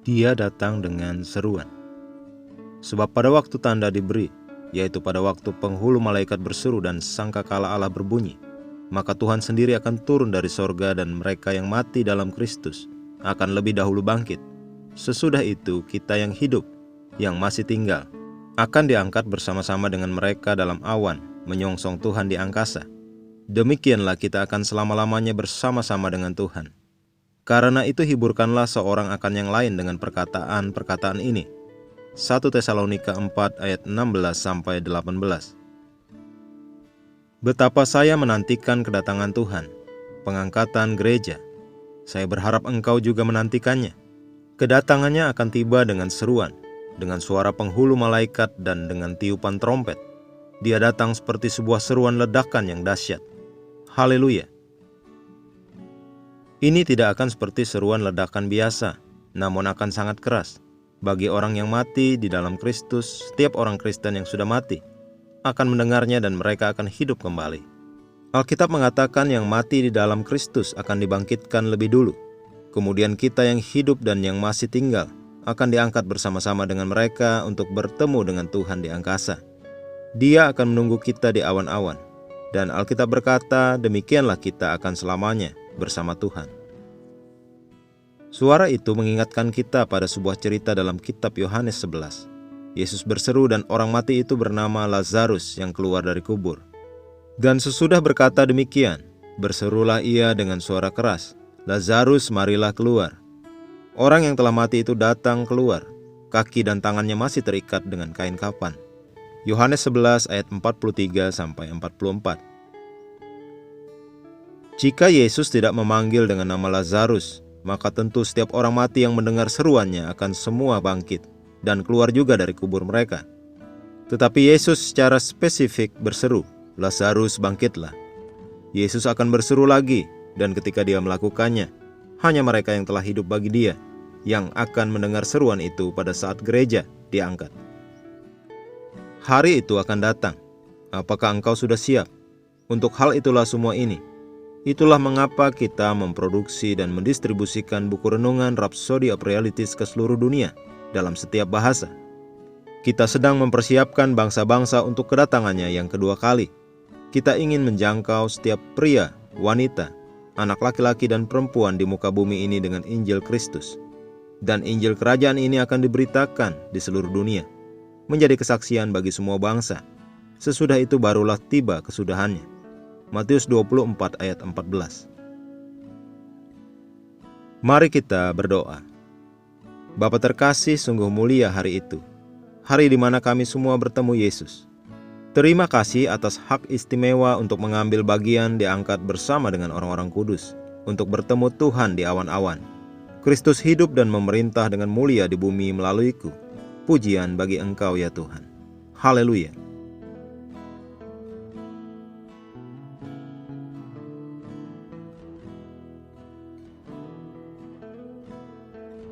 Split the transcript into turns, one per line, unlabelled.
Dia datang dengan seruan. Sebab pada waktu tanda diberi, yaitu pada waktu penghulu malaikat berseru dan sangkakala Allah berbunyi, maka Tuhan sendiri akan turun dari sorga dan mereka yang mati dalam Kristus akan lebih dahulu bangkit. Sesudah itu kita yang hidup, yang masih tinggal, akan diangkat bersama-sama dengan mereka dalam awan, menyongsong Tuhan di angkasa. Demikianlah kita akan selama-lamanya bersama-sama dengan Tuhan. Karena itu hiburkanlah seorang akan yang lain dengan perkataan-perkataan ini. 1 Tesalonika 4 ayat 16-18. Betapa saya menantikan kedatangan Tuhan, pengangkatan gereja. Saya berharap engkau juga menantikannya. Kedatangannya akan tiba dengan seruan, dengan suara penghulu malaikat dan dengan tiupan trompet. Dia datang seperti sebuah seruan ledakan yang dahsyat. Haleluya! Ini tidak akan seperti seruan ledakan biasa, namun akan sangat keras. Bagi orang yang mati di dalam Kristus, setiap orang Kristen yang sudah mati akan mendengarnya dan mereka akan hidup kembali. Alkitab mengatakan yang mati di dalam Kristus akan dibangkitkan lebih dulu. Kemudian kita yang hidup dan yang masih tinggal akan diangkat bersama-sama dengan mereka untuk bertemu dengan Tuhan di angkasa. Dia akan menunggu kita di awan-awan. Dan Alkitab berkata, demikianlah kita akan selamanya bersama Tuhan. Suara itu mengingatkan kita pada sebuah cerita dalam kitab Yohanes 11. Yesus berseru dan orang mati itu bernama Lazarus yang keluar dari kubur. Dan sesudah berkata demikian, berserulah ia dengan suara keras, Lazarus, marilah keluar. Orang yang telah mati itu datang keluar, kaki dan tangannya masih terikat dengan kain kafan. Yohanes 11 ayat 43-44. Jika Yesus tidak memanggil dengan nama Lazarus, maka tentu setiap orang mati yang mendengar seruannya akan semua bangkit dan keluar juga dari kubur mereka. Tetapi Yesus secara spesifik berseru, Lazarus, bangkitlah. Yesus akan berseru lagi, dan ketika dia melakukannya, hanya mereka yang telah hidup bagi dia yang akan mendengar seruan itu pada saat gereja diangkat. Hari itu akan datang. Apakah engkau sudah siap? Untuk hal itulah semua ini. Itulah mengapa kita memproduksi dan mendistribusikan buku renungan Rhapsody of Realities ke seluruh dunia dalam setiap bahasa. Kita sedang mempersiapkan bangsa-bangsa untuk kedatangannya yang kedua kali. Kita ingin menjangkau setiap pria, wanita, anak laki-laki dan perempuan di muka bumi ini dengan Injil Kristus. Dan Injil Kerajaan ini akan diberitakan di seluruh dunia, menjadi kesaksian bagi semua bangsa. Sesudah itu barulah tiba kesudahannya. Matius 24 ayat 14. Mari kita berdoa. Bapa terkasih, sungguh mulia hari itu, hari di mana kami semua bertemu Yesus. Terima kasih atas hak istimewa untuk mengambil bagian diangkat bersama dengan orang-orang kudus, untuk bertemu Tuhan di awan-awan. Kristus hidup dan memerintah dengan mulia di bumi melaluiku. Pujian bagi Engkau ya Tuhan. Haleluya.